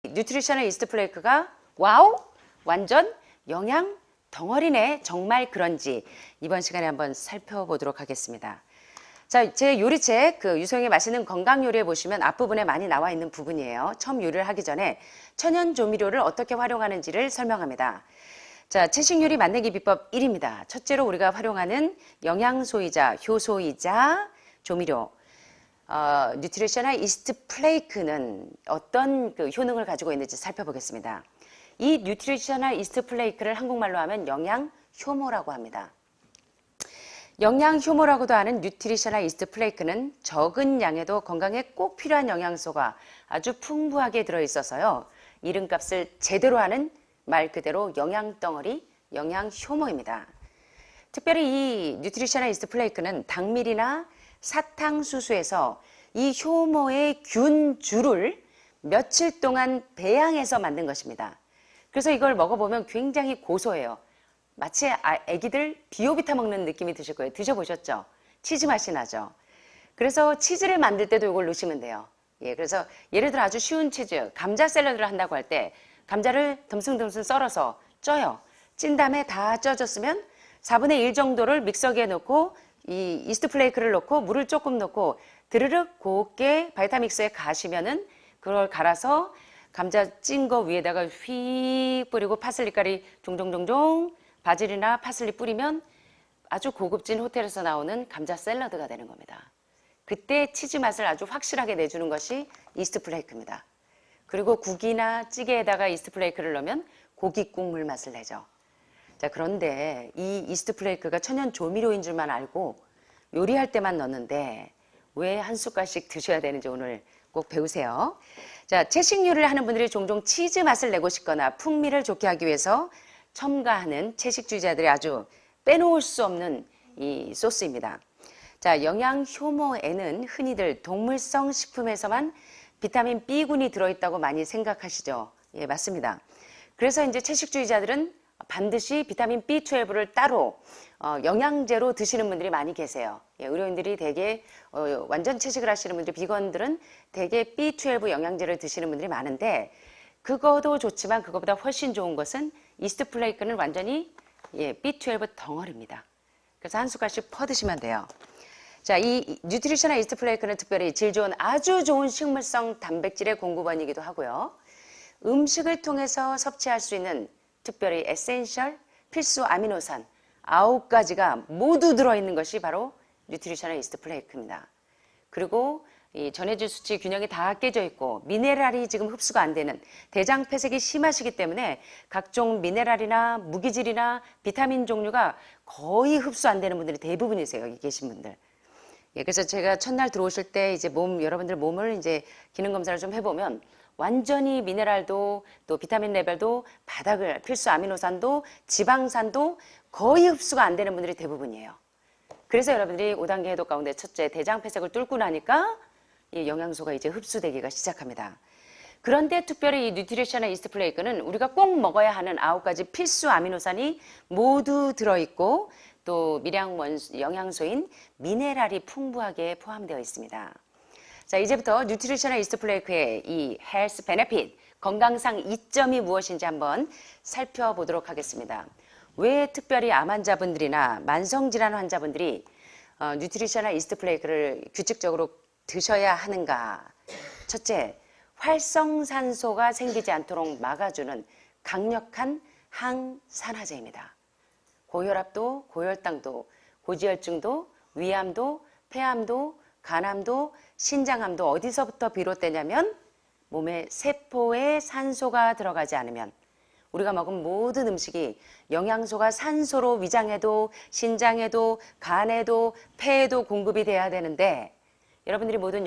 뉴트리셔널 이스트 플레이크가 와우! 완전 영양 덩어리네. 정말 그런지 이번 시간에 한번 살펴보도록 하겠습니다. 자, 제 요리책 유소영의 맛있는 건강 요리에 보시면 앞부분에 많이 나와 있는 부분이에요. 처음 요리를 하기 전에 천연 조미료를 어떻게 활용하는지를 설명합니다. 자, 채식 요리 만들기 비법 1입니다. 첫째로 우리가 활용하는 영양소이자 효소이자 조미료 뉴트리셔널 이스트 플레이크는 어떤 효능을 가지고 있는지 살펴보겠습니다. 이 뉴트리셔널 이스트 플레이크를 한국말로 하면 영양 효모라고 합니다. 영양 효모라고도 하는 뉴트리셔널 이스트 플레이크는 적은 양에도 건강에 꼭 필요한 영양소가 아주 풍부하게 들어있어서요. 이름값을 제대로 하는 말 그대로 영양덩어리, 영양 효모입니다. 특별히 이 뉴트리셔널 이스트 플레이크는 당밀이나 사탕수수에서 이 효모의 균주를 며칠 동안 배양해서 만든 것입니다. 그래서 이걸 먹어보면 굉장히 고소해요. 마치 애기들 비오비타 먹는 느낌이 드실 거예요. 드셔보셨죠? 치즈 맛이 나죠? 그래서 치즈를 만들 때도 이걸 넣으시면 돼요. 예, 그래서 예를 들어 아주 쉬운 치즈, 감자 샐러드를 한다고 할 때 감자를 듬승듬승 썰어서 쪄요. 찐 다음에 다 쪄졌으면 4분의 1 정도를 믹서기에 넣고 이 이스트 플레이크를 넣고 물을 조금 넣고 드르륵 곱게 바이타믹스에 가시면은 그걸 갈아서 감자 찐 거 위에다가 휙 뿌리고 파슬리 가리 종종종종 바질이나 파슬리 뿌리면 아주 고급진 호텔에서 나오는 감자 샐러드가 되는 겁니다. 그때 치즈 맛을 아주 확실하게 내주는 것이 이스트 플레이크입니다. 그리고 국이나 찌개에다가 이스트 플레이크를 넣으면 고기 국물 맛을 내죠. 자, 그런데 이 이스트 플레이크가 천연 조미료인 줄만 알고 요리할 때만 넣는데 왜 한 숟갈씩 드셔야 되는지 오늘 꼭 배우세요. 자, 채식 요리를 하는 분들이 종종 치즈 맛을 내고 싶거나 풍미를 좋게 하기 위해서 첨가하는 채식주의자들이 아주 빼놓을 수 없는 이 소스입니다. 자, 영양 효모에는 흔히들 동물성 식품에서만 비타민 B군이 들어있다고 많이 생각하시죠? 예, 맞습니다. 그래서 이제 채식주의자들은 반드시 비타민 B12를 따로 영양제로 드시는 분들이 많이 계세요. 예, 의료인들이 대개 완전 채식을 하시는 분들, 비건들은 대개 B12 영양제를 드시는 분들이 많은데 그거도 좋지만 그거보다 훨씬 좋은 것은 이스트 플레이크는 완전히 B12 덩어리입니다. 그래서 한 숟갈씩 퍼드시면 돼요. 자, 이 뉴트리셔널 이스트 플레이크는 특별히 질 좋은 아주 좋은 식물성 단백질의 공급원이기도 하고요. 음식을 통해서 섭취할 수 있는 특별히 에센셜 필수 아미노산 9가지가 모두 들어있는 것이 바로 뉴트리셔널 이스트 플레이크입니다. 그리고 이 전해질 수치 균형이 다 깨져 있고 미네랄이 지금 흡수가 안 되는 대장 폐색이 심하시기 때문에 각종 미네랄이나 무기질이나 비타민 종류가 거의 흡수 안 되는 분들이 대부분이세요. 여기 계신 분들. 예, 그래서 제가 첫날 들어오실 때 이제 여러분들 몸을 이제 기능 검사를 좀 해보면 완전히 미네랄도 또 비타민 레벨도 바닥을 필수 아미노산도 지방산도 거의 흡수가 안 되는 분들이 대부분이에요. 그래서 여러분들이 5단계 해독 가운데 첫째 대장 폐색을 뚫고 나니까 이 영양소가 이제 흡수되기가 시작합니다. 그런데 특별히 이 뉴트리셔널 이스트 플레이크는 우리가 꼭 먹어야 하는 9가지 필수 아미노산이 모두 들어있고 또 미량 영양소인 미네랄이 풍부하게 포함되어 있습니다. 자, 이제부터 뉴트리셔널 이스트 플레이크의 이 헬스 베네핏, 건강상 이점이 무엇인지 한번 살펴보도록 하겠습니다. 왜 특별히 암 환자분들이나 만성질환 환자분들이 뉴트리셔널 이스트 플레이크를 규칙적으로 드셔야 하는가? 첫째, 활성산소가 생기지 않도록 막아주는 강력한 항산화제입니다. 고혈압도, 고혈당도, 고지혈증도, 위암도, 폐암도, 간암도, 신장암도 어디서부터 비롯되냐면 몸의 세포에 산소가 들어가지 않으면 우리가 먹은 모든 음식이 영양소가 산소로 위장에도 신장에도 간에도 폐에도 공급이 돼야 되는데 여러분들이 모든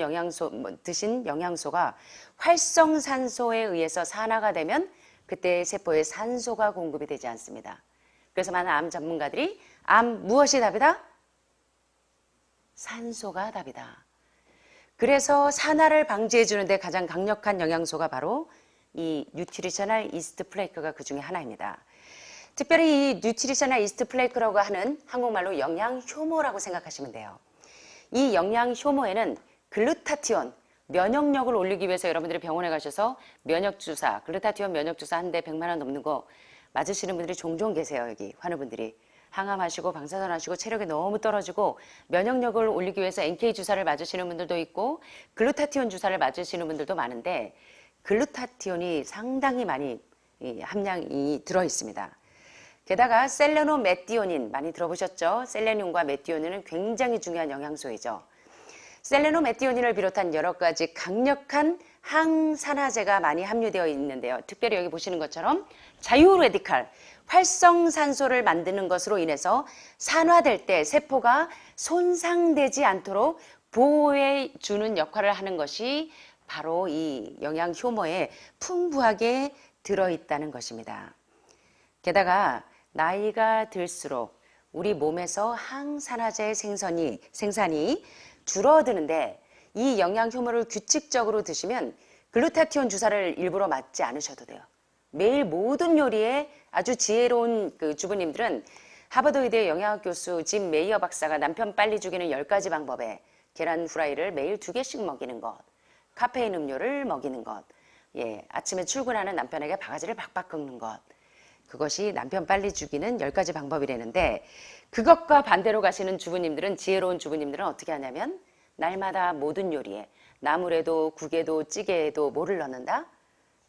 드신 영양소가 활성산소에 의해서 산화가 되면 그때 세포에 산소가 공급이 되지 않습니다. 그래서 많은 암 전문가들이 암 무엇이 답이다? 산소가 답이다. 그래서 산화를 방지해 주는데 가장 강력한 영양소가 바로 이 뉴트리셔널 이스트 플레이크가 그 중에 하나입니다. 특별히 이 뉴트리셔널 이스트 플레이크라고 하는 한국말로 영양 효모라고 생각하시면 돼요. 이 영양 효모에는 글루타티온, 면역력을 올리기 위해서 여러분들이 병원에 가셔서 면역주사, 글루타티온 면역주사 한 대 100만 원 넘는 거 맞으시는 분들이 종종 계세요. 여기 환우분들이. 항암하시고 방사선하시고 체력이 너무 떨어지고 면역력을 올리기 위해서 NK 주사를 맞으시는 분들도 있고 글루타티온 주사를 맞으시는 분들도 많은데 글루타티온이 상당히 많이 함량이 들어 있습니다. 게다가 셀레노메티오닌 많이 들어보셨죠? 셀레늄과 메티오닌은 굉장히 중요한 영양소이죠. 셀레노메티오닌을 비롯한 여러 가지 강력한 항산화제가 많이 함유되어 있는데요. 특별히 여기 보시는 것처럼 자유레디칼, 활성산소를 만드는 것으로 인해서 산화될 때 세포가 손상되지 않도록 보호해 주는 역할을 하는 것이 바로 이 영양 효모에 풍부하게 들어있다는 것입니다. 게다가 나이가 들수록 우리 몸에서 항산화제 생산이 줄어드는데 이 영양 효모를 규칙적으로 드시면 글루타티온 주사를 일부러 맞지 않으셔도 돼요. 매일 모든 요리에 아주 지혜로운 그 주부님들은 하버드 의대 영양학 교수 짐 메이어 박사가 남편 빨리 죽이는 10가지 방법에 계란 후라이를 매일 2개씩 먹이는 것, 카페인 음료를 먹이는 것, 아침에 출근하는 남편에게 바가지를 박박 긁는 것, 그것이 남편 빨리 죽이는 10가지 방법이라는데 그것과 반대로 가시는 주부님들은 지혜로운 주부님들은 어떻게 하냐면 날마다 모든 요리에 나물에도 국에도 찌개에도 뭐를 넣는다?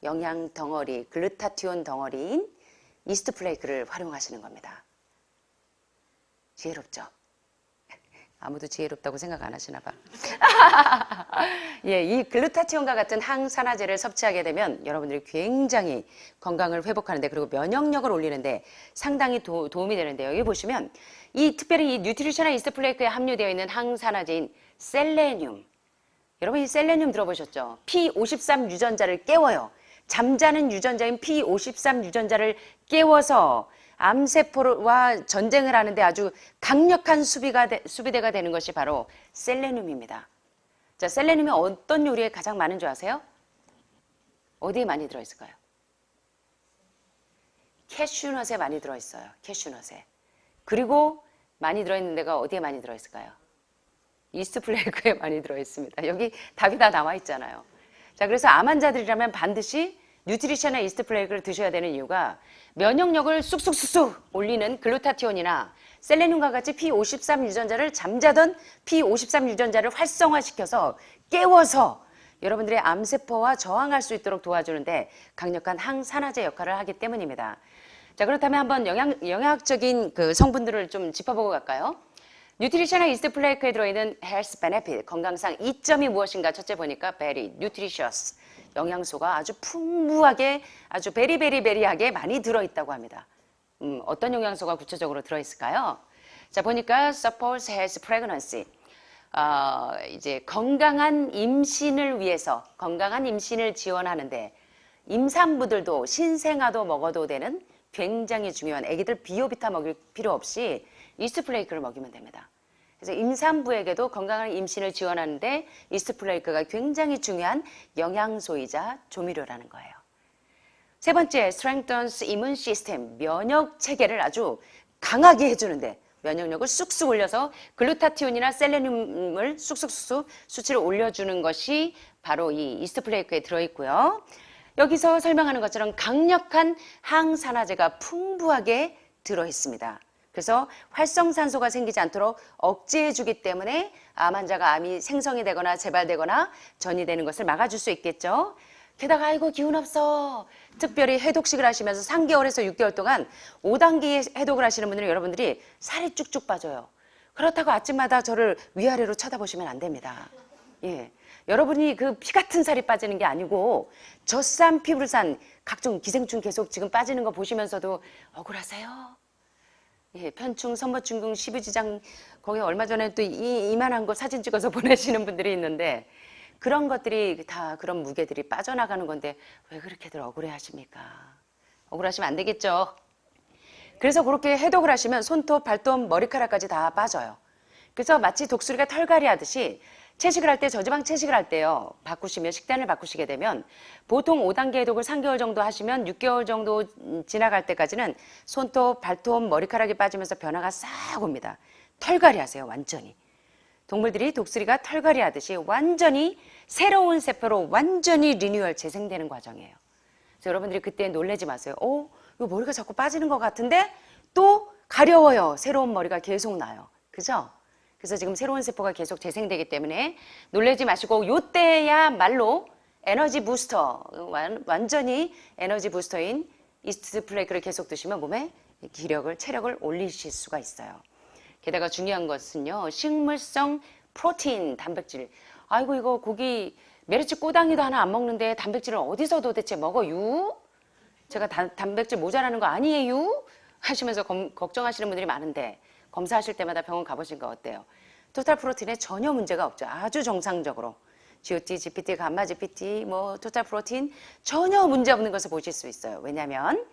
영양 덩어리, 글루타티온 덩어리인 이스트 플레이크를 활용하시는 겁니다. 지혜롭죠? 아무도 지혜롭다고 생각 안 하시나 봐. 이 글루타티온과 같은 항산화제를 섭취하게 되면 여러분들이 굉장히 건강을 회복하는데 그리고 면역력을 올리는데 상당히 도움이 되는데 여기 보시면 특별히 이 뉴트리셔널 이스트 플레이크에 함유되어 있는 항산화제인 셀레늄. 여러분 이 셀레늄 들어보셨죠? P53 유전자를 깨워요. 잠자는 유전자인 P53 유전자를 깨워서 암세포와 전쟁을 하는데 아주 강력한 수비대가 되는 것이 바로 셀레늄입니다. 자, 셀레늄이 어떤 요리에 가장 많은 줄 아세요? 어디에 많이 들어있을까요? 캐슈넛에 많이 들어있어요. 캐슈넛에. 그리고 많이 들어있는 데가 어디에 많이 들어있을까요? 이스트 플레이크에 많이 들어있습니다. 여기 답이 다 나와 있잖아요. 자, 그래서 암 환자들이라면 반드시 뉴트리셔널 이스트 플레이크를 드셔야 되는 이유가 면역력을 쑥쑥쑥쑥 올리는 글루타티온이나 셀레늄과 같이 P53 유전자를 잠자던 P53 유전자를 활성화시켜서 깨워서 여러분들의 암세포와 저항할 수 있도록 도와주는데 강력한 항산화제 역할을 하기 때문입니다. 자, 그렇다면 한번 영양학적인 그 성분들을 좀 짚어보고 갈까요? 뉴트리셔널 이스트 플레이크에 들어있는 헬스 베네핏, 건강상 이점이 무엇인가 첫째 보니까 베리, 뉴트리셔스, 영양소가 아주 풍부하게 아주 베리베리베리하게 많이 들어있다고 합니다. 어떤 영양소가 구체적으로 들어있을까요? 자, 보니까 supports health pregnancy. 이제 건강한 임신을 위해서 건강한 임신을 지원하는데 임산부들도 신생아도 먹어도 되는 굉장히 중요한 아기들 비오비타 먹일 필요 없이 이스트 플레이크를 먹이면 됩니다. 그래서 임산부에게도 건강한 임신을 지원하는데 이스트 플레이크가 굉장히 중요한 영양소이자 조미료라는 거예요. 세 번째, strengthens immune system, 면역 체계를 아주 강하게 해주는데 면역력을 쑥쑥 올려서 글루타티온이나 셀레늄을 쑥쑥쑥 수치를 올려주는 것이 바로 이 이스트 플레이크에 들어있고요. 여기서 설명하는 것처럼 강력한 항산화제가 풍부하게 들어있습니다. 그래서 활성산소가 생기지 않도록 억제해주기 때문에 암 환자가 암이 생성이 되거나 재발되거나 전이 되는 것을 막아줄 수 있겠죠. 게다가 아이고 기운 없어. 특별히 해독식을 하시면서 3개월에서 6개월 동안 5단계 해독을 하시는 분들은 여러분들이 살이 쭉쭉 빠져요. 그렇다고 아침마다 저를 위아래로 쳐다보시면 안 됩니다. 여러분이 그 피 같은 살이 빠지는 게 아니고 젖산 피부를 산 각종 기생충 계속 지금 빠지는 거 보시면서도 억울하세요? 편충, 선모충, 십유지장 거기 얼마 전에 또 이만한 거 사진 찍어서 보내시는 분들이 있는데 그런 것들이 다 그런 무게들이 빠져나가는 건데 왜 그렇게들 억울해 하십니까? 억울하시면 안 되겠죠. 그래서 그렇게 해독을 하시면 손톱, 발톱, 머리카락까지 다 빠져요. 그래서 마치 독수리가 털갈이 하듯이 채식을 할 때, 저지방 채식을 할 때요, 바꾸시면, 식단을 바꾸시게 되면 보통 5단계 해독을 3개월 정도 하시면 6개월 정도 지나갈 때까지는 손톱, 발톱, 머리카락이 빠지면서 변화가 싹 옵니다. 털갈이 하세요, 완전히. 동물들이 독수리가 털갈이 하듯이 완전히 새로운 세포로 완전히 리뉴얼 재생되는 과정이에요. 그래서 여러분들이 그때 놀라지 마세요. 이거 머리가 자꾸 빠지는 것 같은데 또 가려워요. 새로운 머리가 계속 나요. 그죠? 그래서 지금 새로운 세포가 계속 재생되기 때문에 놀라지 마시고 요때야말로 에너지 부스터, 완전히 에너지 부스터인 이스트 플레이크를 계속 드시면 몸에 기력을, 체력을 올리실 수가 있어요. 게다가 중요한 것은요, 식물성 프로틴, 단백질. 아이고 이거 고기 메리츠 꼬당이도 하나 안 먹는데 단백질을 어디서 도대체 먹어요? 제가 단백질 모자라는 거 아니에요? 하시면서 걱정하시는 분들이 많은데 검사하실 때마다 병원 가보신 거 어때요? 토탈 프로틴에 전혀 문제가 없죠. 아주 정상적으로. GOT, GPT, 감마 GPT, 토탈 프로틴 전혀 문제 없는 것을 보실 수 있어요. 왜냐하면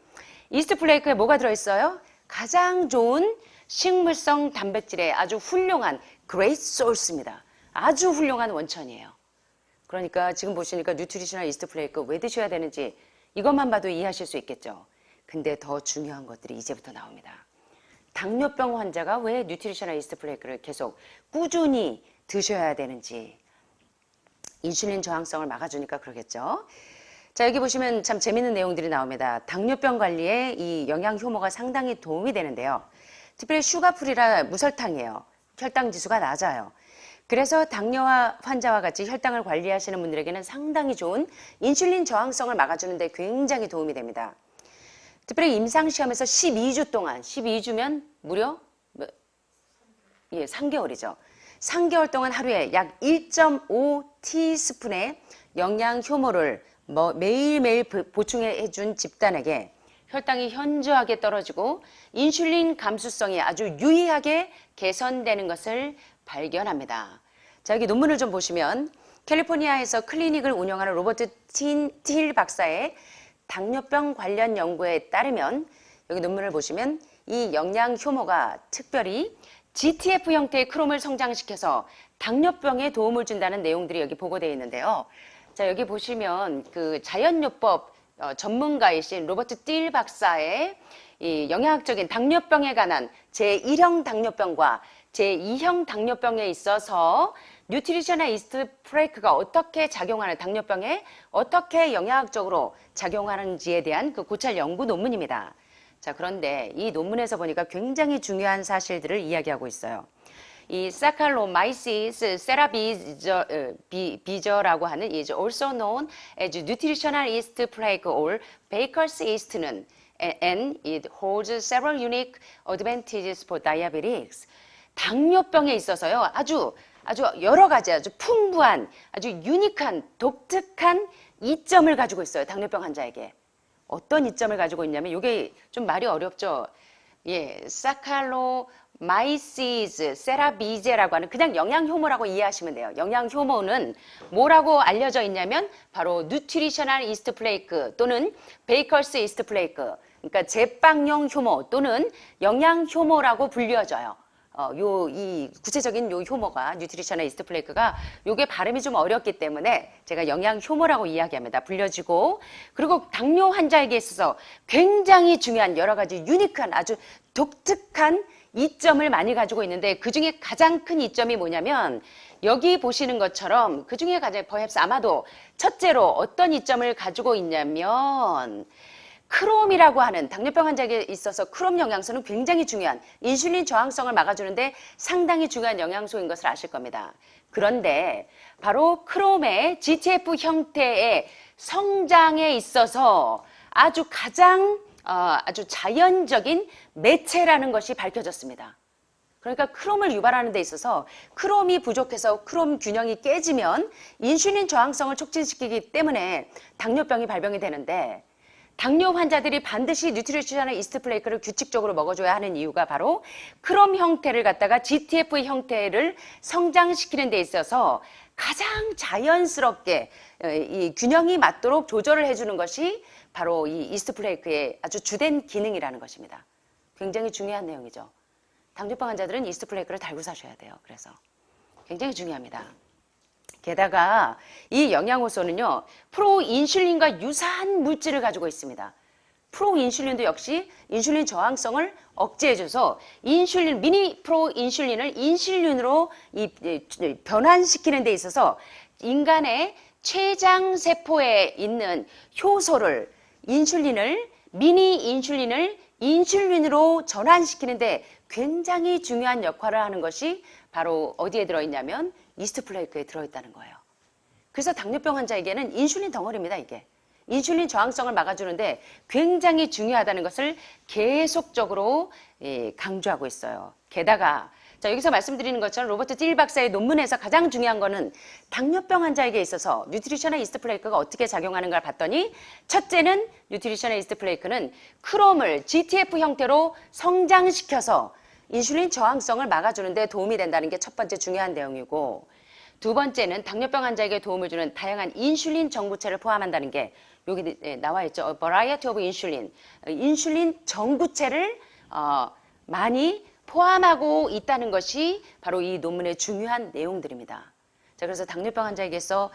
이스트 플레이크에 뭐가 들어있어요? 가장 좋은 식물성 단백질의 아주 훌륭한 great source입니다. 아주 훌륭한 원천이에요. 그러니까 지금 보시니까 뉴트리셔널 이스트 플레이크 왜 드셔야 되는지 이것만 봐도 이해하실 수 있겠죠. 근데 더 중요한 것들이 이제부터 나옵니다. 당뇨병 환자가 왜 뉴트리셔널 이스트 플레이크를 계속 꾸준히 드셔야 되는지, 인슐린 저항성을 막아주니까 그러겠죠. 자, 여기 보시면 참 재밌는 내용들이 나옵니다. 당뇨병 관리에 이 영양 효모가 상당히 도움이 되는데요. 특별히 슈가프리라 무설탕이에요. 혈당 지수가 낮아요. 그래서 당뇨 환자와 같이 혈당을 관리하시는 분들에게는 상당히 좋은 인슐린 저항성을 막아주는데 굉장히 도움이 됩니다. 특별히 임상시험에서 12주 동안, 12주면 무려 3개월이죠. 3개월 동안 하루에 약 1.5티스푼의 영양 효모를 매일매일 보충해 준 집단에게 혈당이 현저하게 떨어지고 인슐린 감수성이 아주 유의하게 개선되는 것을 발견합니다. 자, 여기 논문을 좀 보시면 캘리포니아에서 클리닉을 운영하는 로버트 틸 박사의 당뇨병 관련 연구에 따르면 여기 논문을 보시면 이 영양 효모가 특별히 GTF 형태의 크롬을 성장시켜서 당뇨병에 도움을 준다는 내용들이 여기 보고되어 있는데요. 자, 여기 보시면 그 자연요법 전문가이신 로버트 틸 박사의 이 영양학적인 당뇨병에 관한 제1형 당뇨병과 제2형 당뇨병에 있어서 뉴트리셔널 이스트 플레이크가 어떻게 작용하는, 당뇨병에 어떻게 영양학적으로 작용하는지에 대한 그 고찰 연구 논문입니다. 자, 그런데 이 논문에서 보니까 굉장히 중요한 사실들을 이야기하고 있어요. 이 사칼로마이시스 세라비저라고 하는 is also known as nutritional yeast plaque or Baker's yeast는 and it holds several unique advantages for diabetics. 당뇨병에 있어서요, 아주 여러 가지 아주 풍부한, 아주 유니크한, 독특한 이점을 가지고 있어요. 당뇨병 환자에게. 어떤 이점을 가지고 있냐면, 이게 좀 말이 어렵죠. 사칼로마이시스 세라비제라고 하는 그냥 영양효모라고 이해하시면 돼요. 영양효모는 뭐라고 알려져 있냐면 바로 뉴트리셔널 이스트 플레이크 또는 베이커스 이스트 플레이크, 그러니까 제빵용 효모 또는 영양효모라고 불려져요. 이 구체적인 요 효모가 뉴트리셔널 이스트 플레이크가 요게 발음이 좀 어렵기 때문에 제가 영양 효모라고 이야기합니다. 불려지고, 그리고 당뇨 환자에게 있어서 굉장히 중요한 여러 가지 유니크한 아주 독특한 이점을 많이 가지고 있는데, 그 중에 가장 큰 이점이 뭐냐면 여기 보시는 것처럼 그 중에 가장 perhaps 아마도 첫째로 어떤 이점을 가지고 있냐면, 크롬이라고 하는 당뇨병 환자에게 있어서 크롬 영양소는 굉장히 중요한 인슐린 저항성을 막아주는데 상당히 중요한 영양소인 것을 아실 겁니다. 그런데 바로 크롬의 GTF 형태의 성장에 있어서 아주 가장 아주 자연적인 매체라는 것이 밝혀졌습니다. 그러니까 크롬을 유발하는 데 있어서 크롬이 부족해서 크롬 균형이 깨지면 인슐린 저항성을 촉진시키기 때문에 당뇨병이 발병이 되는데, 당뇨 환자들이 반드시 뉴트리셔널 이스트 플레이크를 규칙적으로 먹어줘야 하는 이유가 바로 크롬 형태를 갖다가 GTF 형태를 성장시키는 데 있어서 가장 자연스럽게 이 균형이 맞도록 조절을 해주는 것이 바로 이 이스트 플레이크의 아주 주된 기능이라는 것입니다. 굉장히 중요한 내용이죠. 당뇨병 환자들은 이스트 플레이크를 달고 사셔야 돼요. 그래서 굉장히 중요합니다. 게다가 이 영양효소는요, 프로인슐린과 유사한 물질을 가지고 있습니다. 프로인슐린도 역시 인슐린 저항성을 억제해줘서 인슐린, 미니 프로인슐린을 인슐린으로 변환시키는 데 있어서 인간의 췌장세포에 있는 효소를, 미니 인슐린을 인슐린으로 전환시키는데 굉장히 중요한 역할을 하는 것이 바로 어디에 들어있냐면 이스트 플레이크에 들어있다는 거예요. 그래서 당뇨병 환자에게는 인슐린 덩어리입니다, 이게. 인슐린 저항성을 막아주는데 굉장히 중요하다는 것을 계속적으로 강조하고 있어요. 게다가 자, 여기서 말씀드리는 것처럼 로버트 딜 박사의 논문에서 가장 중요한 거는 당뇨병 환자에게 있어서 뉴트리셔널 이스트 플레이크가 어떻게 작용하는가를 봤더니, 첫째는 뉴트리셔널 이스트 플레이크는 크롬을 GTF 형태로 성장시켜서 인슐린 저항성을 막아주는 데 도움이 된다는 게 첫 번째 중요한 내용이고, 두 번째는 당뇨병 환자에게 도움을 주는 다양한 인슐린 정구체를 포함한다는 게 여기 나와 있죠. Variety of insulin. 인슐린 정구체를 많이 포함하고 있다는 것이 바로 이 논문의 중요한 내용들입니다. 자, 그래서 당뇨병 환자에게서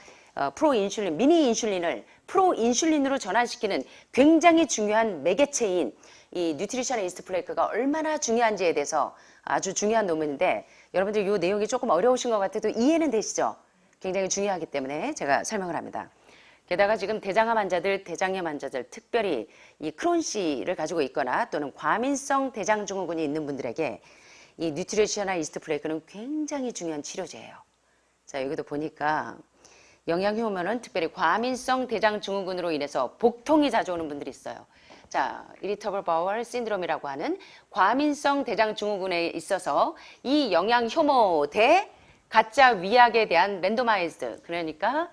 프로인슐린, 미니 인슐린을 프로인슐린으로 전환시키는 굉장히 중요한 매개체인 이 뉴트리셔널 이스트 플레이크가 얼마나 중요한지에 대해서 아주 중요한 논문인데, 여러분들 이 내용이 조금 어려우신 것 같아도 이해는 되시죠? 굉장히 중요하기 때문에 제가 설명을 합니다. 게다가 지금 대장암 환자들, 대장염 환자들, 특별히 이 크론씨를 가지고 있거나 또는 과민성 대장증후군이 있는 분들에게 이 뉴트리셔널 이스트 플레이크는 굉장히 중요한 치료제예요. 자, 여기도 보니까 영양효모는 특별히 과민성 대장증후군으로 인해서 복통이 자주 오는 분들이 있어요. 자, 이리터블 바월 신드롬이라고 하는 과민성 대장증후군에 있어서 이 영양효모 대 가짜 위약에 대한 랜도마이즈드, 그러니까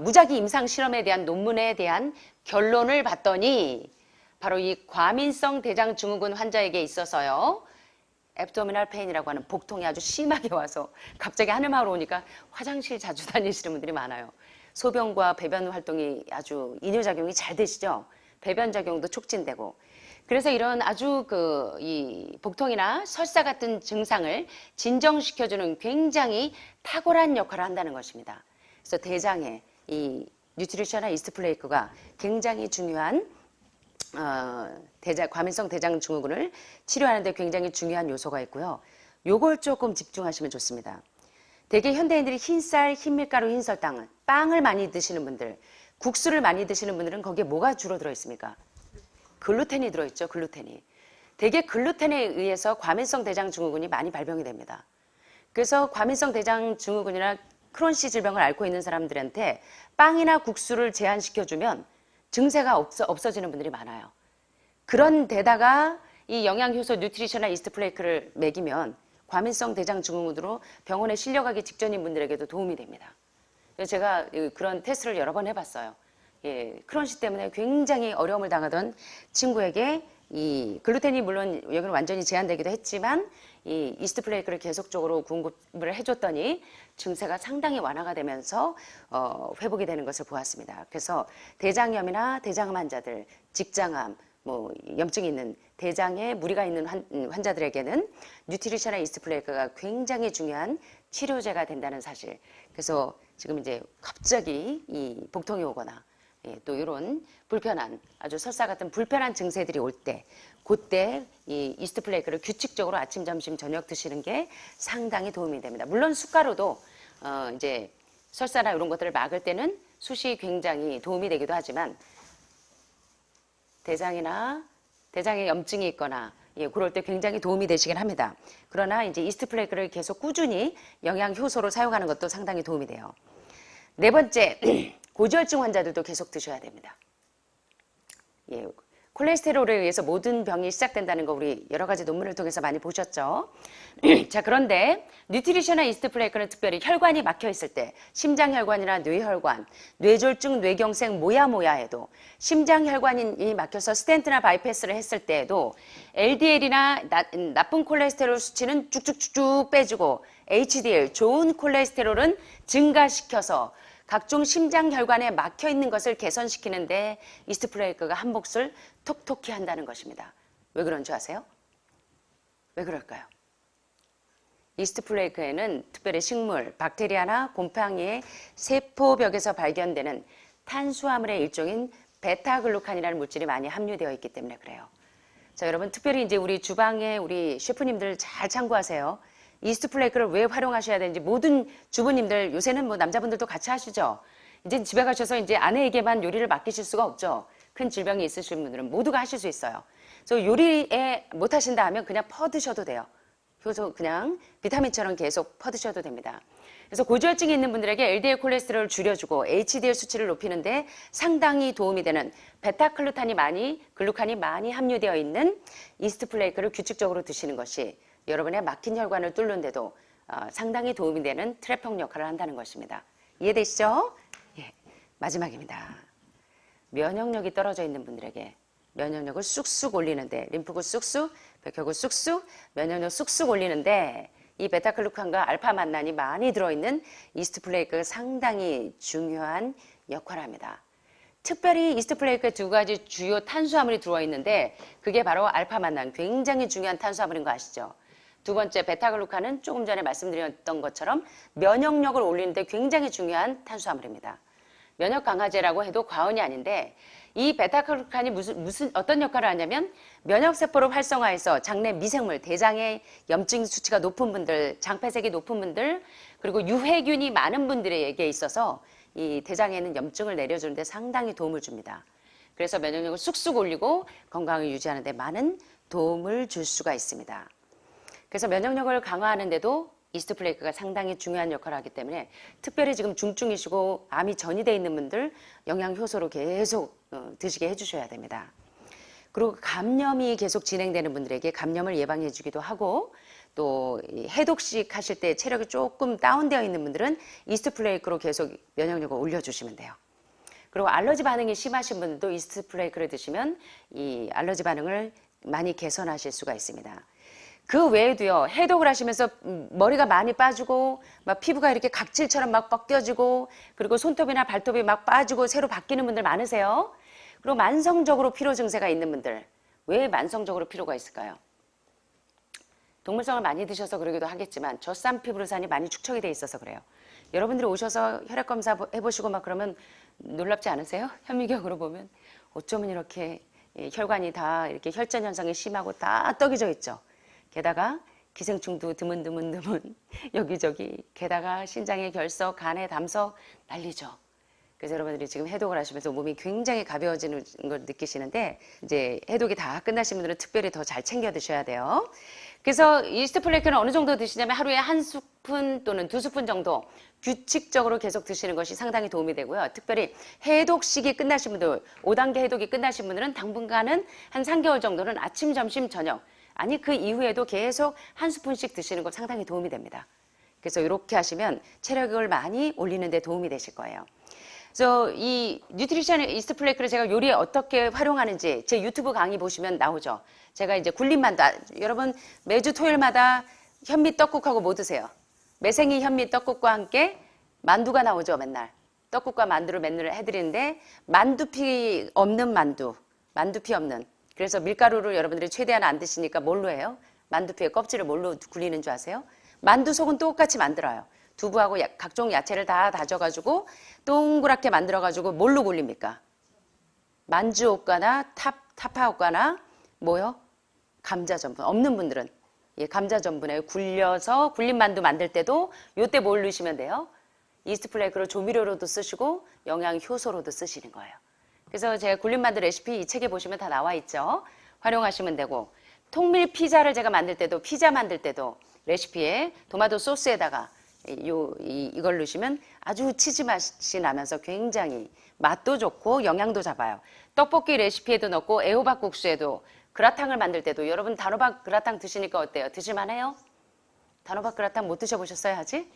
무작위 임상 실험에 대한 논문에 대한 결론을 봤더니 바로 이 과민성 대장증후군 환자에게 있어서요, 앱도미널 페인이라고 하는 복통이 아주 심하게 와서 갑자기 하늘마을 오니까 화장실 자주 다니시는 분들이 많아요. 소변과 배변 활동이 아주 이뇨작용이 잘 되시죠. 배변 작용도 촉진되고, 그래서 이런 아주 이 복통이나 설사 같은 증상을 진정시켜주는 굉장히 탁월한 역할을 한다는 것입니다. 그래서 대장에 이 뉴트리셔널 이스트 플레이크가 굉장히 중요한 과민성 대장증후군을 치료하는 데 굉장히 중요한 요소가 있고요. 요걸 조금 집중하시면 좋습니다. 대개 현대인들이 흰쌀, 흰밀가루, 흰설탕, 빵을 많이 드시는 분들, 국수를 많이 드시는 분들은 거기에 뭐가 주로 들어있습니까? 글루텐이 들어있죠, 글루텐이. 대개 글루텐에 의해서 과민성 대장증후군이 많이 발병이 됩니다. 그래서 과민성 대장증후군이나 크론씨 질병을 앓고 있는 사람들한테 빵이나 국수를 제한시켜주면 증세가 없어지는 분들이 많아요. 그런 데다가 이 영양효소 뉴트리셔널 이스트 플레이크를 먹이면 과민성 대장증후군으로 병원에 실려가기 직전인 분들에게도 도움이 됩니다. 그래서 제가 그런 테스트를 여러 번 해봤어요. 예, 크론씨 때문에 굉장히 어려움을 당하던 친구에게 이 글루텐이 물론 여기는 완전히 제한되기도 했지만 이 이스트 플레이크를 계속적으로 공급을 해줬더니 증세가 상당히 완화가 되면서 회복이 되는 것을 보았습니다. 그래서 대장염이나 대장암 환자들, 직장암, 뭐 염증이 있는 대장에 무리가 있는 환자들에게는 뉴트리셔널 이스트 플레이크가 굉장히 중요한 치료제가 된다는 사실. 그래서 지금 이제 갑자기 이 복통이 오거나 또 이런 불편한 아주 설사 같은 불편한 증세들이 올 때, 그때 이 이스트 플레이크를 규칙적으로 아침, 점심, 저녁 드시는 게 상당히 도움이 됩니다. 물론 숟가루도 이제 설사나 이런 것들을 막을 때는 숯이 굉장히 도움이 되기도 하지만 대장에 염증이 있거나 그럴 때 굉장히 도움이 되시긴 합니다. 그러나 이제 이스트 플레이크를 계속 꾸준히 영양 효소로 사용하는 것도 상당히 도움이 돼요. 네 번째, 고지혈증 환자들도 계속 드셔야 됩니다. 예, 콜레스테롤에 의해서 모든 병이 시작된다는 거 우리 여러 가지 논문을 통해서 많이 보셨죠. 자, 그런데 뉴트리셔널 이스트 플레이크는 특별히 혈관이 막혀 있을 때, 심장혈관이나 뇌혈관, 뇌졸중, 뇌경색 뭐야뭐야에도, 심장혈관이 막혀서 스텐트나 바이패스를 했을 때에도 LDL이나 나쁜 콜레스테롤 수치는 쭉쭉쭉 빼주고 HDL, 좋은 콜레스테롤은 증가시켜서 각종 심장혈관에 막혀 있는 것을 개선시키는데 이스트 플레이크가 한 몫을 톡톡히 한다는 것입니다. 왜 그런 줄 아세요? 왜 그럴까요? 이스트 플레이크에는 특별히 식물, 박테리아나 곰팡이의 세포벽에서 발견되는 탄수화물의 일종인 베타글루칸이라는 물질이 많이 함유되어 있기 때문에 그래요. 자, 여러분 특별히 이제 우리 주방에 우리 셰프님들 잘 참고하세요. 이스트 플레이크를 왜 활용하셔야 되는지 모든 주부님들 요새는 뭐 남자분들도 같이 하시죠. 이제 집에 가셔서 이제 아내에게만 요리를 맡기실 수가 없죠. 큰 질병이 있으신 분들은 모두가 하실 수 있어요. 그래서 요리에 못 하신다 하면 그냥 퍼드셔도 돼요. 그래서 그냥 비타민처럼 계속 퍼드셔도 됩니다. 그래서 고지혈증이 있는 분들에게 LDL 콜레스테롤을 줄여주고 HDL 수치를 높이는데 상당히 도움이 되는 베타글루칸이 많이 함유되어 있는 이스트 플레이크를 규칙적으로 드시는 것이 여러분의 막힌 혈관을 뚫는데도 상당히 도움이 되는 트랩형 역할을 한다는 것입니다. 이해되시죠? 예, 마지막입니다. 면역력이 떨어져 있는 분들에게 면역력을 쑥쑥 올리는데 림프구 쑥쑥, 백혈구 쑥쑥, 면역력 쑥쑥 올리는데 이 베타글루칸과 알파만난이 많이 들어있는 이스트 플레이크가 상당히 중요한 역할을 합니다. 특별히 이스트 플레이크에 두 가지 주요 탄수화물이 들어있는데 그게 바로 알파만난, 굉장히 중요한 탄수화물인 거 아시죠? 두 번째 베타글루칸은 조금 전에 말씀드렸던 것처럼 면역력을 올리는데 굉장히 중요한 탄수화물입니다. 면역 강화제라고 해도 과언이 아닌데 이 베타글루칸이 어떤 역할을 하냐면 면역세포를 활성화해서 장내 미생물, 대장의 염증 수치가 높은 분들, 장폐색이 높은 분들, 그리고 유해균이 많은 분들에게 있어서 이 대장에 있는 염증을 내려주는데 상당히 도움을 줍니다. 그래서 면역력을 쑥쑥 올리고 건강을 유지하는 데 많은 도움을 줄 수가 있습니다. 그래서 면역력을 강화하는 데도 이스트 플레이크가 상당히 중요한 역할을 하기 때문에 특별히 지금 중증이시고 암이 전이되어 있는 분들 영양효소로 계속 드시게 해주셔야 됩니다. 그리고 감염이 계속 진행되는 분들에게 감염을 예방해 주기도 하고 또 해독식 하실 때 체력이 조금 다운되어 있는 분들은 이스트 플레이크로 계속 면역력을 올려주시면 돼요. 그리고 알러지 반응이 심하신 분들도 이스트 플레이크를 드시면 이 알러지 반응을 많이 개선하실 수가 있습니다. 그 외에도요, 해독을 하시면서 머리가 많이 빠지고, 막 피부가 이렇게 각질처럼 막 벗겨지고, 그리고 손톱이나 발톱이 막 빠지고 새로 바뀌는 분들 많으세요. 그리고 만성적으로 피로 증세가 있는 분들, 왜 만성적으로 피로가 있을까요? 동물성을 많이 드셔서 그러기도 하겠지만, 젖산 피부로산이 많이 축적이 돼 있어서 그래요. 여러분들이 오셔서 혈액 검사 해보시고 막 그러면 놀랍지 않으세요? 현미경으로 보면 어쩌면 이렇게 혈관이 다 이렇게 혈전 현상이 심하고 다 떡이져 있죠. 게다가 기생충도 드문드문 여기저기, 게다가 신장의 결석, 간의 담석 난리죠. 그래서 여러분들이 지금 해독을 하시면서 몸이 굉장히 가벼워지는 걸 느끼시는데 이제 해독이 다 끝나신 분들은 특별히 더 잘 챙겨 드셔야 돼요. 그래서 이스트 플레이크는 어느 정도 드시냐면 하루에 1스푼 또는 2스푼 정도 규칙적으로 계속 드시는 것이 상당히 도움이 되고요. 특별히 해독식이 끝나신 분들, 5단계 해독이 끝나신 분들은 당분간은 한 3개월 정도는 아침, 점심, 저녁 아니 그 이후에도 계속 1스푼씩 드시는 거 상당히 도움이 됩니다. 그래서 이렇게 하시면 체력을 많이 올리는 데 도움이 되실 거예요. 그래서 이 뉴트리션 이스트 플레이크를 제가 요리에 어떻게 활용하는지 제 유튜브 강의 보시면 나오죠. 제가 이제 굴림만두, 여러분 매주 토요일마다 현미 떡국하고 뭐 드세요? 매생이 현미 떡국과 함께 만두가 나오죠, 맨날. 떡국과 만두를 맨날 해드리는데 만두피 없는 만두, 만두피 없는. 그래서 밀가루를 여러분들이 최대한 안 드시니까 뭘로 해요? 만두피의 껍질을 뭘로 굴리는 줄 아세요? 만두 속은 똑같이 만들어요. 두부하고 각종 야채를 다 다져가지고 동그랗게 만들어가지고 뭘로 굴립니까? 만주옥과나 타파옥과나 뭐요? 감자전분. 없는 분들은 감자전분에 굴려서 굴린 만두 만들 때도 요때 뭘 넣으시면 돼요? 이스트 플레이크를 조미료로도 쓰시고 영양효소로도 쓰시는 거예요. 그래서 제가 굴린 만두 레시피 이 책에 보시면 다 나와 있죠. 활용하시면 되고 통밀 피자를 제가 만들 때도 피자 만들 때도 레시피에 토마토 소스에다가 이걸 넣으시면 아주 치즈 맛이 나면서 굉장히 맛도 좋고 영양도 잡아요. 떡볶이 레시피에도 넣고 애호박 국수에도 그라탕을 만들 때도 여러분 단호박 그라탕 드시니까 어때요? 드실만해요? 단호박 그라탕 못 드셔보셨어요 아직?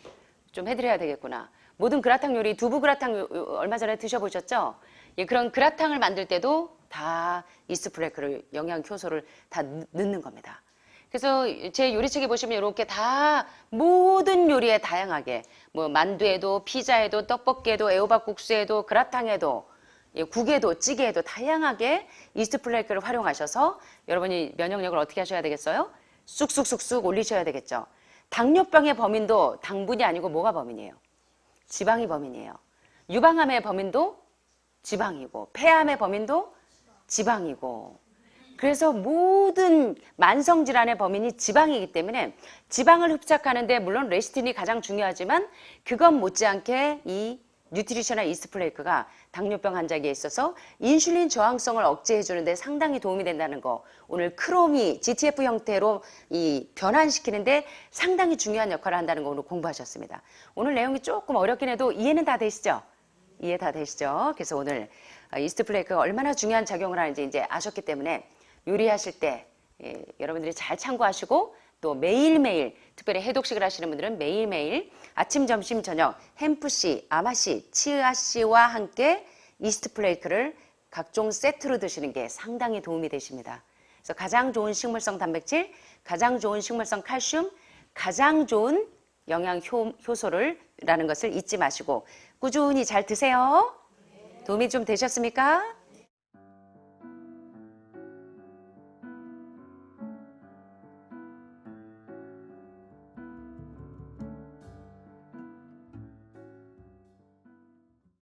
좀 해드려야 되겠구나. 모든 그라탕 요리 두부 그라탕 얼마 전에 드셔보셨죠? 예, 그런 그라탕을 만들 때도 다 이스트 플레이크를 영양효소를 다 넣는 겁니다. 그래서 제 요리책에 보시면 이렇게 다 모든 요리에 다양하게 뭐 만두에도 피자에도 떡볶이에도 애호박 국수에도 그라탕에도 국에도 찌개에도 다양하게 이스트 플레이크를 활용하셔서 여러분이 면역력을 어떻게 하셔야 되겠어요? 쑥쑥쑥쑥 올리셔야 되겠죠. 당뇨병의 범인도 당분이 아니고 뭐가 범인이에요? 지방이 범인이에요. 유방암의 범인도 지방이고, 폐암의 범인도 지방이고. 그래서 모든 만성질환의 범인이 지방이기 때문에 지방을 흡착하는데 물론 레시틴이 가장 중요하지만 그것 못지않게 이 뉴트리셔널 이스트 플레이크가 당뇨병 환자에게 있어서 인슐린 저항성을 억제해 주는데 상당히 도움이 된다는 거, 오늘 크롬이 GTF 형태로 이 변환시키는데 상당히 중요한 역할을 한다는 거 오늘 공부하셨습니다. 오늘 내용이 조금 어렵긴 해도 이해는 다 되시죠? 이해 다 되시죠? 그래서 오늘 이스트 플레이크가 얼마나 중요한 작용을 하는지 이제 아셨기 때문에 요리하실 때 여러분들이 잘 참고하시고 또 매일매일, 특별히 해독식을 하시는 분들은 매일매일 아침, 점심, 저녁 햄프씨, 아마씨, 치아씨와 함께 이스트 플레이크를 각종 세트로 드시는 게 상당히 도움이 되십니다. 그래서 가장 좋은 식물성 단백질, 가장 좋은 식물성 칼슘, 가장 좋은 영양 효소라는 것을 잊지 마시고 꾸준히 잘 드세요. 도움이 좀 되셨습니까?